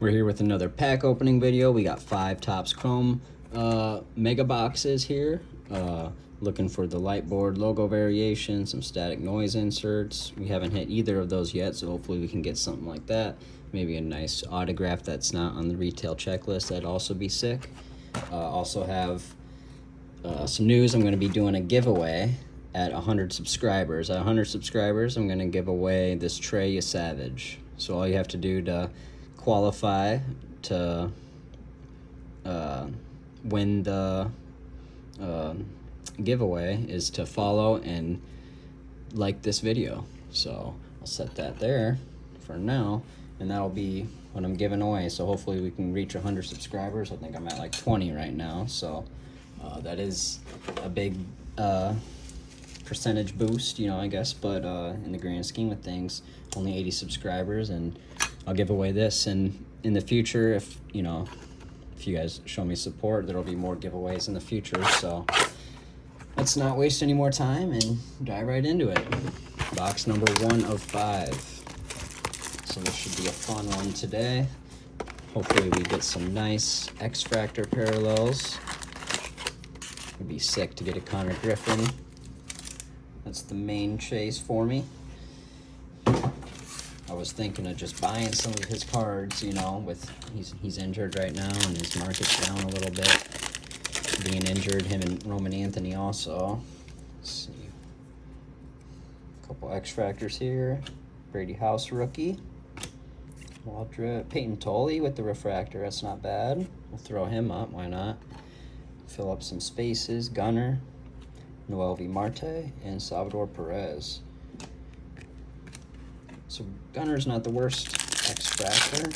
We're here with another pack opening video. We got 5 Topps Chrome mega boxes here. Looking for the light board logo variation, some static noise inserts. We haven't hit either of those yet, so hopefully we can get something like that. Maybe a nice autograph that's not on the retail checklist. That'd also be sick. Also have some news. I'm going to be doing a giveaway at 100 subscribers. At 100 subscribers, I'm going to give away this Trey Ya Savage. So all you have to do to qualify to win the giveaway is to follow and like this video. So I'll set that there for now, and that'll be what I'm giving away. So hopefully we can reach 100 subscribers. I think I'm at like 20 right now, so that is a big percentage boost, you know, I guess, but in the grand scheme of things, only 80 subscribers, and I'll give away this. And in the future, if you know, if you guys show me support, there'll be more giveaways in the future. So let's not waste any more time and dive right into it. Box number 1 of 5. So this should be a fun one today. Hopefully we get some nice X-Fractor parallels. It'd be sick to get a Connor Griffin. That's the main chase for me. I was thinking of just buying some of his cards, you know, with he's injured right now and his market's down a little bit. Being injured, him and Roman Anthony also. Let's see. A couple X-Fractors here. Brady House rookie. Waldrop. Peyton Tolley with the refractor. That's not bad. We'll throw him up. Why not? Fill up some spaces. Gunner. Noel V. Marte. And Salvador Perez. So Gunner's not the worst X-Fractor.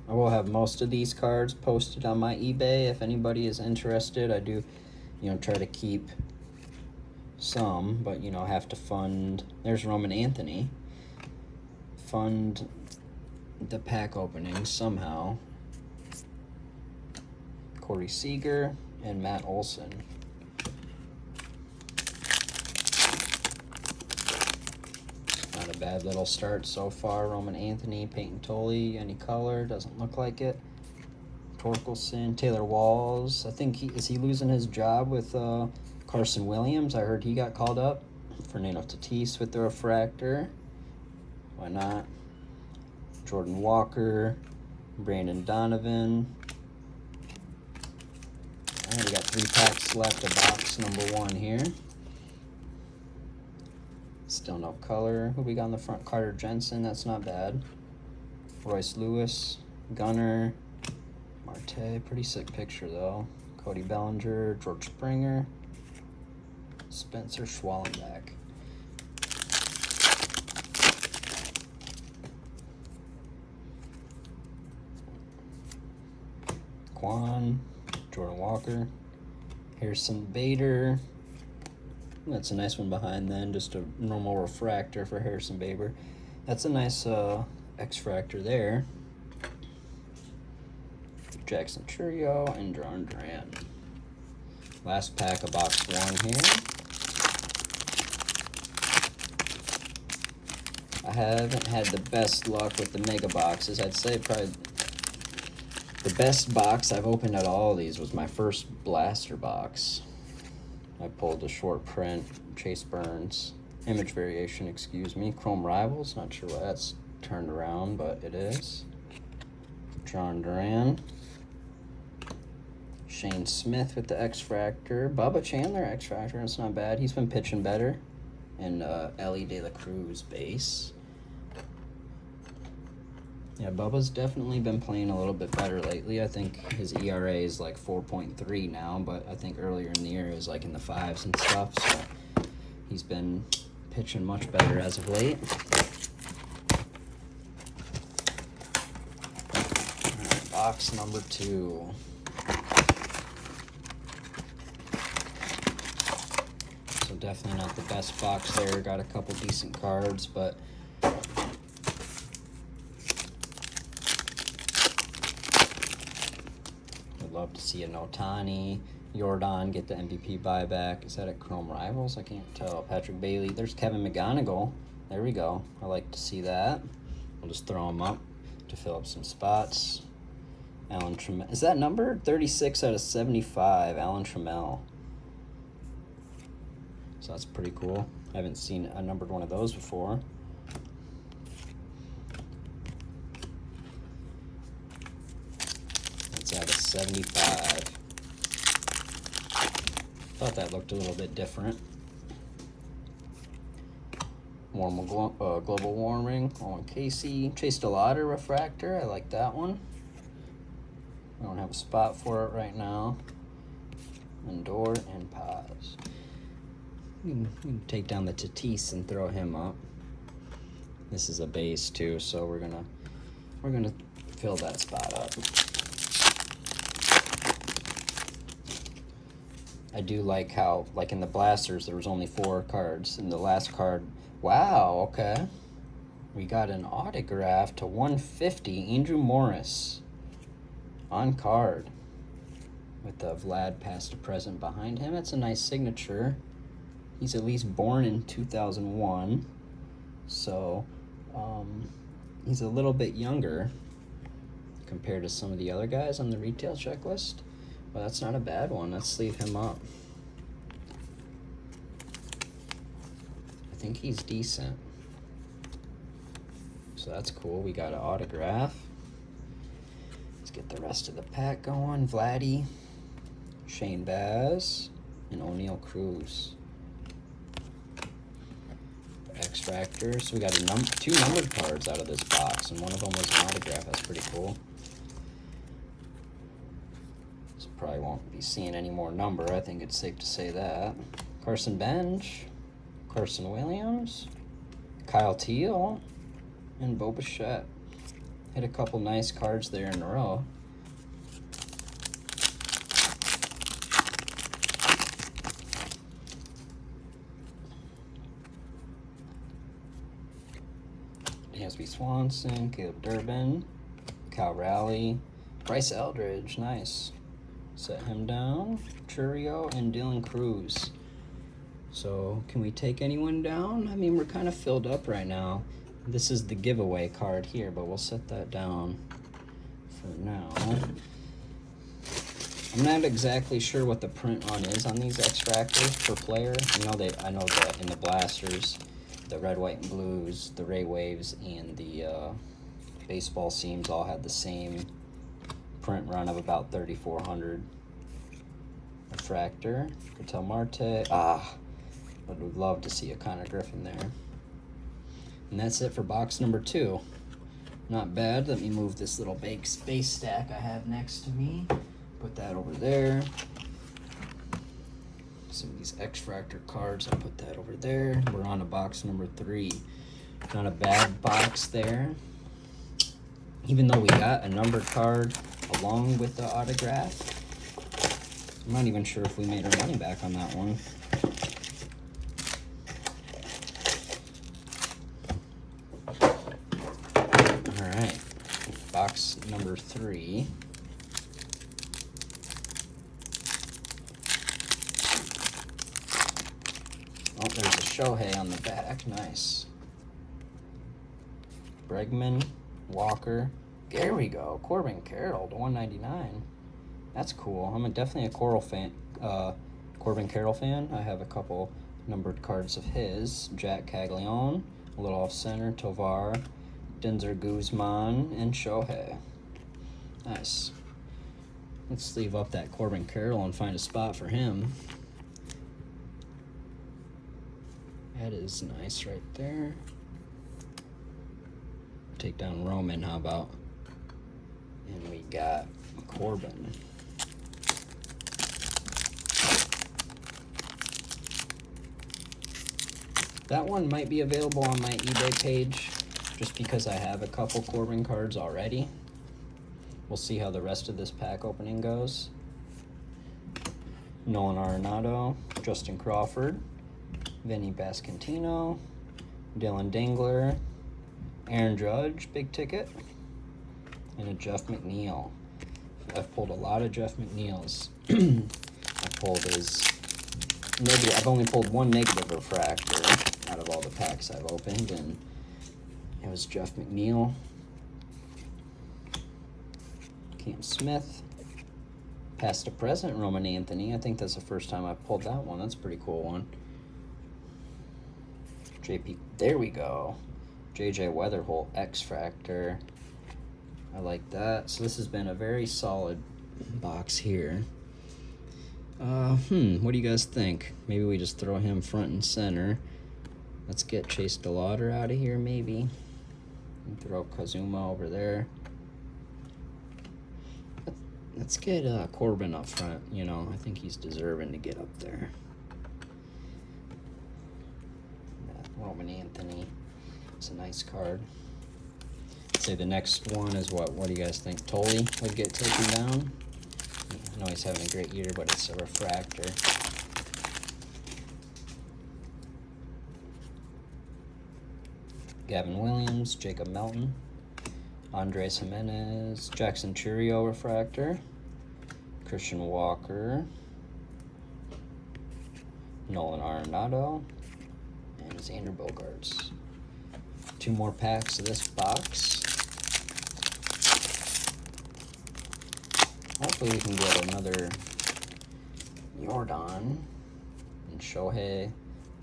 I will have most of these cards posted on my eBay if anybody is interested. I do, you know, try to keep some, but, you know, have to fund. There's Roman Anthony. Fund the pack opening somehow. Corey Seager and Matt Olson. Not a bad little start so far. Roman Anthony, Peyton Tolley, any color, doesn't look like it. Torkelson, Taylor Walls. I think is he losing his job with Carson Williams? I heard he got called up. Fernando Tatis with the refractor. Why not? Jordan Walker, Brandon Donovan. All right, we got 3 packs left of box number 1 here. Still no color. Who we got in the front? Carter Jensen, that's not bad. Royce Lewis, Gunner, Marte, pretty sick picture though. Cody Bellinger, George Springer, Spencer Schwallenbach. Quan, Jordan Walker, Harrison Bader. That's a nice one behind then, just a normal refractor for Harrison Bader. That's a nice X-Fractor there. Jackson Churio and John Duran. Last pack of box 1 here. I haven't had the best luck with the mega boxes. I'd say probably the best box I've opened out of all of these was my first blaster box. I pulled a short print, Chase Burns, image variation, excuse me, Chrome Rivals, not sure why that's turned around, but it is. John Duran, Shane Smith with the X-Fractor, Bubba Chandler X-Fractor, that's not bad, he's been pitching better, and Ellie De La Cruz base. Yeah, Bubba's definitely been playing a little bit better lately. I think his ERA is like 4.3 now, but I think earlier in the year it was like in the 5s and stuff, so he's been pitching much better as of late. All right, box number 2. So definitely not the best box there. Got a couple decent cards, but love to see an Otani, Jordan get the MVP buyback. Is that a Chrome Rivals? I can't tell. Patrick Bailey. There's Kevin McGonigal There we go. I like to see that. We'll just throw them up to fill up some spots. Alan Trammell. Is that number? 36 out of 75. Alan Trammell. So that's pretty cool. I haven't seen a numbered one of those before. That's out of 75. Thought that looked a little bit different. Global warming. Owen Casey. Chase DeLauder refractor. I like that one. I don't have a spot for it right now. Lindor and Paz. We can take down the Tatis and throw him up. This is a base too, so we're gonna fill that spot up. I do like how, like in the blasters, there was only 4 cards. In the last card, wow, okay. We got an autograph to 150, Andrew Morris. On card. With the Vlad past to present behind him. That's a nice signature. He's at least born in 2001. So, he's a little bit younger compared to some of the other guys on the retail checklist. Well, that's not a bad one. Let's leave him up. I think he's decent. So that's cool. We got an autograph. Let's get the rest of the pack going. Vladdy, Shane Baz, and O'Neal Cruz. X-Factor. So we got 2 numbered cards out of this box, and one of them was an autograph. That's pretty cool. So probably won't be seeing any more number. I think it's safe to say that. Carson Bench, Carson Williams, Kyle Teal, and Bo Bichette. Hit a couple nice cards there in a row. Dansby Swanson, Caleb Durbin, Cal Raleigh, Bryce Eldridge, nice. Set him down. Churio and Dylan Cruz. So can we take anyone down? I mean, we're kind of filled up right now. This is the giveaway card here, but we'll set that down for now. I'm not exactly sure what the print run is on these X-Factors per player. You know, I know that in the blasters, the red, white, and blues, the Ray Waves, and the baseball seams all had the same print run of about 3,400. Refractor, Ketel Marte. I would love to see a Connor Griffin there. And that's it for box number 2. Not bad. Let me move this little base stack I have next to me. Put that over there. Some of these X-Factor cards, I'll put that over there. We're on to box number 3. Not a bad box there. Even though we got a numbered card along with the autograph, I'm not even sure if we made our money back on that one. Alright, box number 3. Oh, there's a Shohei on the back. Nice. Bregman, Walker. There we go. Corbin Carroll to 199. That's cool. I'm definitely a Corbin Carroll fan. I have a couple numbered cards of his. Jack Caglione, a little off center, Tovar, Denzer Guzman, and Shohei. Nice. Let's leave up that Corbin Carroll and find a spot for him. That is nice right there. Take down Roman, how about? And we got Corbin. That one might be available on my eBay page just because I have a couple Corbin cards already. We'll see how the rest of this pack opening goes. Nolan Arenado, Justin Crawford, Vinny Bascantino, Dylan Dingler, Aaron Judge, big ticket, and a Jeff McNeil. I've pulled a lot of Jeff McNeils. I pulled his negative. I've only pulled one negative refractor, out of all the packs I've opened, and it was Jeff McNeil, Cam Smith, past to present Roman Anthony. I think that's the first time I've pulled that one. That's a pretty cool one. JP, there we go. JJ Weatherholt X Factor. I like that. So this has been a very solid box here. What do you guys think? Maybe we just throw him front and center. Let's get Chase DeLauder out of here, maybe. And throw Kazuma over there. Let's get Corbin up front. You know, I think he's deserving to get up there. Roman Anthony. It's a nice card. I'd say the next one is what? What do you guys think? Tolley would get taken down? I know he's having a great year, but it's a refractor. Gavin Williams, Jacob Melton, Andres Jimenez, Jackson Churio refractor, Christian Walker, Nolan Arenado, and Xander Bogaerts. 2 more packs of this box. Hopefully we can get another Jordan and Shohei,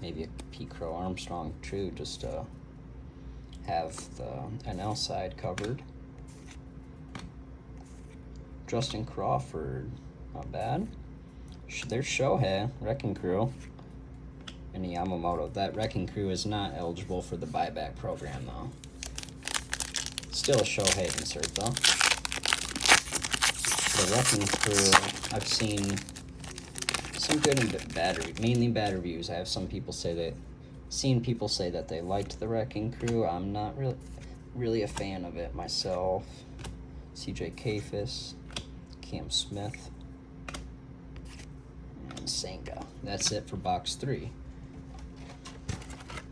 maybe a Pete Crow Armstrong too, just to have the NL side covered. Justin Crawford, not bad. There's Shohei, Wrecking Crew, and Yamamoto. That Wrecking Crew is not eligible for the buyback program though. Still a Shohei insert though. The Wrecking Crew, I've seen some good and bad, mainly bad reviews. I have some people say that, seen people say that they liked the Wrecking Crew. I'm not really a fan of it myself. CJ Kafis, Cam Smith, and Senga. That's it for box 3.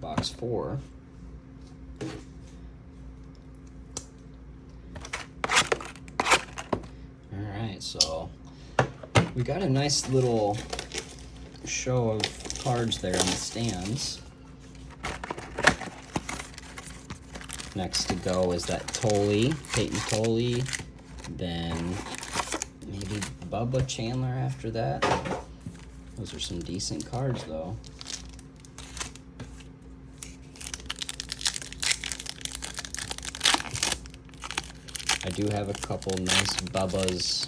Box 4. Alright, so we got a nice little show of cards there on the stands. Next to go is that Peyton Tolley, then maybe Bubba Chandler after that. Those are some decent cards though. I do have a couple nice Bubbas.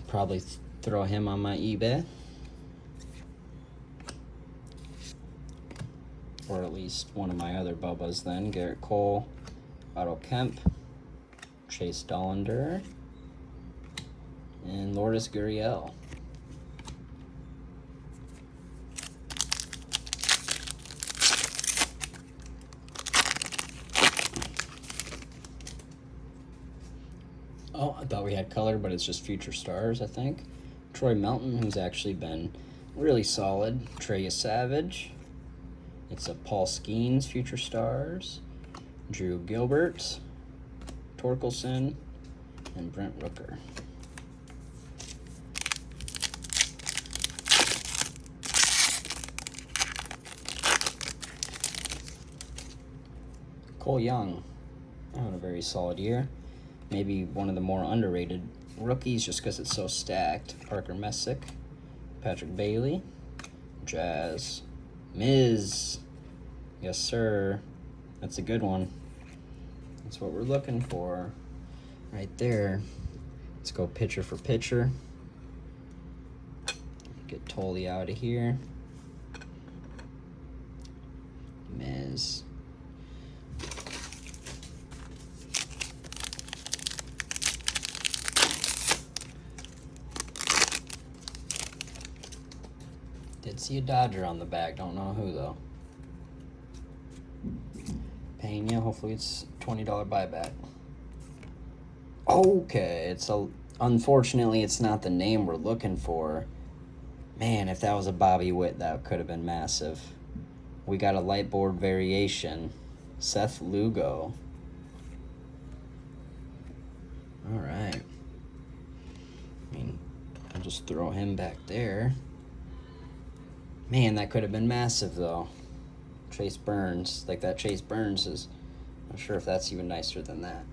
Probably throw him on my eBay. Or at least one of my other Bubbas then. Garrett Cole, Otto Kemp, Chase Dollander, and Lourdes Gurriel. Oh, I thought we had color, but it's just Future Stars, I think. Troy Melton, who's actually been really solid. Treya Savage. It's a Paul Skeens Future Stars. Drew Gilbert, Torkelson, and Brent Rooker. Cole Young, having a very solid year. Maybe one of the more underrated rookies just because it's so stacked. Parker Messick, Patrick Bailey, Jazz, Miz. Yes, sir. That's a good one. That's what we're looking for right there. Let's go pitcher for pitcher. Get Tolley out of here. Miz. Did see a Dodger on the back, don't know who though. Pena, hopefully it's $20 buyback. Okay, unfortunately it's not the name we're looking for. Man, if that was a Bobby Witt, that could have been massive. We got a light board variation. Seth Lugo. Alright. I mean, I'll just throw him back there. Man, that could have been massive, though. Chase Burns. Like, that Chase Burns is... I'm not sure if that's even nicer than that.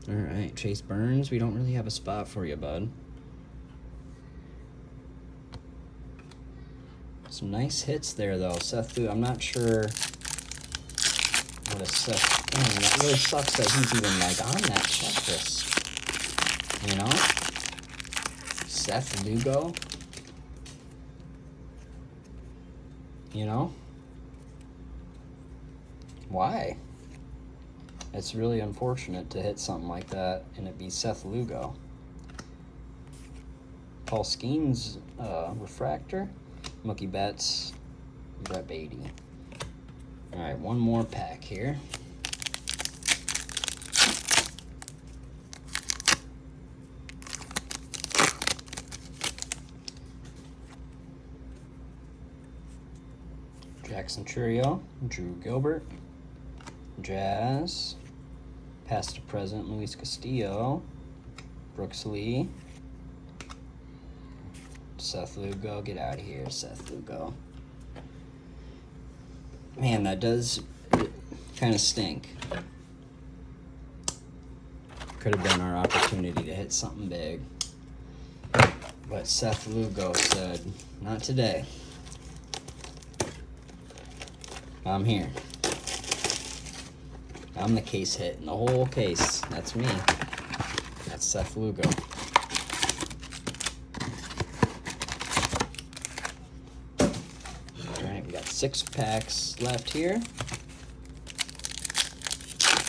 Alright, Chase Burns, we don't really have a spot for you, bud. Some nice hits there, though. Seth Lugo, I'm not sure what a Seth... Man, that really sucks that he's even, like, on that checklist. You know? Seth Lugo. You know? Why? It's really unfortunate to hit something like that and it be Seth Lugo. Paul Skeens refractor. Mookie Betts. Brett Beatty. Alright, one more pack here. Jackson Churio, Drew Gilbert, Jazz, past to present, Luis Castillo, Brooks Lee, Seth Lugo, get out of here, Seth Lugo. Man, that does kind of stink. Could have been our opportunity to hit something big. But Seth Lugo said, not today. I'm here. I'm the case hit in the whole case. That's me. That's Seth Lugo. Alright, we got 6 packs left here.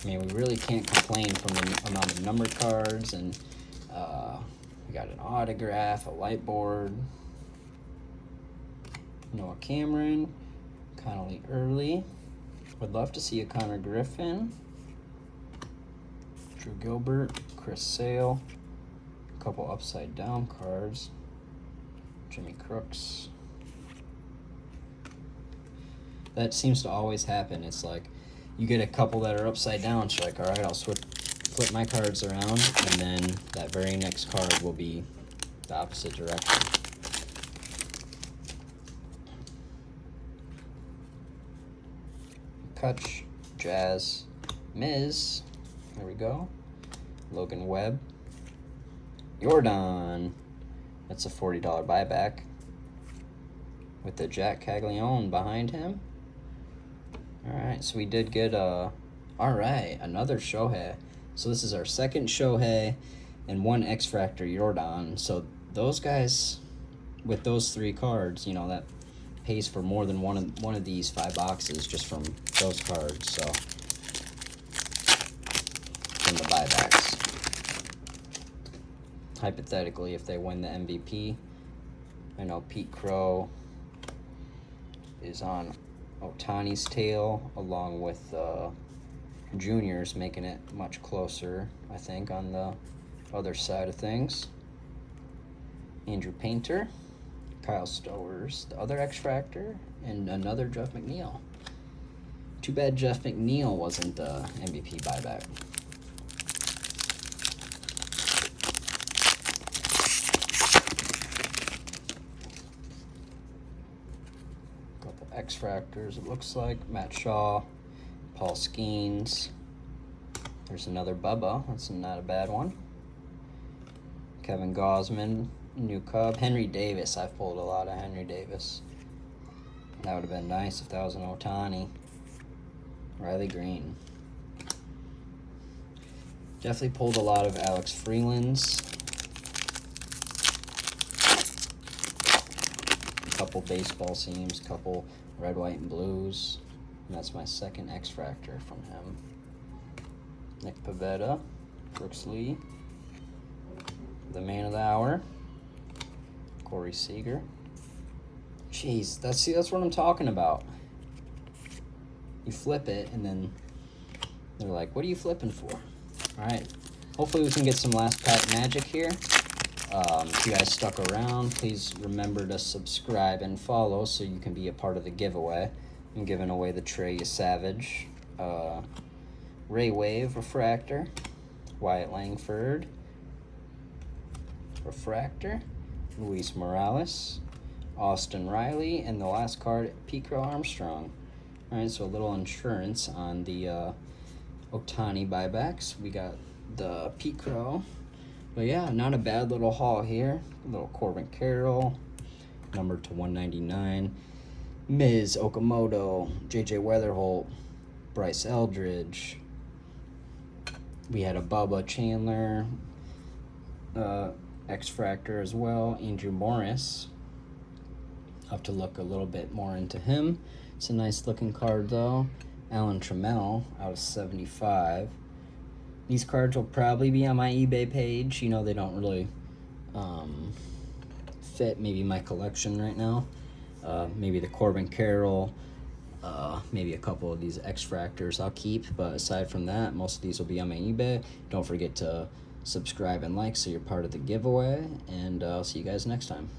I mean, we really can't complain from the amount of numbered cards, and we got an autograph, a light board, Noah Cameron, Connolly Early. Would love to see a Connor Griffin, Drew Gilbert, Chris Sale, a couple upside down cards, Jimmy Crooks. That seems to always happen. It's like you get a couple that are upside down, so you're like, all right, I'll flip my cards around, and then that very next card will be the opposite direction. Kutch, Jazz, Miz, there we go, Logan Webb, Jordan, that's a $40 buyback, with the Jack Caglione behind him. Alright, so we did get alright, another Shohei. So this is our second Shohei and one X-Fractor Jordan. So those guys, with those 3 cards, you know, that pays for more than one of these 5 boxes just from those cards. So from the buybacks. Hypothetically, if they win the MVP, I know Pete Crow is on Ohtani's tail, along with Juniors, making it much closer, I think, on the other side of things. Andrew Painter, Kyle Stowers, the other X-Fractor, and another Jeff McNeil. Too bad Jeff McNeil wasn't the MVP buyback. Couple X-Fractors, it looks like. Matt Shaw, Paul Skeens. There's another Bubba. That's not a bad one. Kevin Gausman, new Cub. Henry Davis. I've pulled a lot of Henry Davis. That would have been nice if that was an Ohtani. Riley Green. Definitely pulled a lot of Alex Freelands. A couple baseball seams, couple red, white, and blues. And that's my second X-Fractor from him. Nick Pivetta, Brooks Lee, the man of the hour, Corey Seager. Jeez, that's what I'm talking about. You flip it, and then they're like, what are you flipping for? All right, hopefully we can get some last pack magic here. If you guys stuck around, please remember to subscribe and follow so you can be a part of the giveaway. I'm giving away the Trey Savage, Ray Wave Refractor, Wyatt Langford Refractor, Luis Morales, Austin Riley, and the last card, Pete Crow Armstrong. All right, so a little insurance on the Ohtani buybacks. We got the Pete Crow. But yeah, not a bad little haul here. A little Corbin Carroll, numbered to 199. Miz Okamoto, JJ Weatherholt, Bryce Eldridge. We had a Bubba Chandler, X-Fractor as well. Andrew Morris. I'll have to look a little bit more into him. It's a nice looking card though. Alan Trammell out of 75. These cards will probably be on my eBay page. You know, they don't really fit maybe my collection right now. Maybe the Corbin Carroll, maybe a couple of these X-Fractors I'll keep. But aside from that, most of these will be on my eBay. Don't forget to subscribe and like so you're part of the giveaway. And I'll see you guys next time.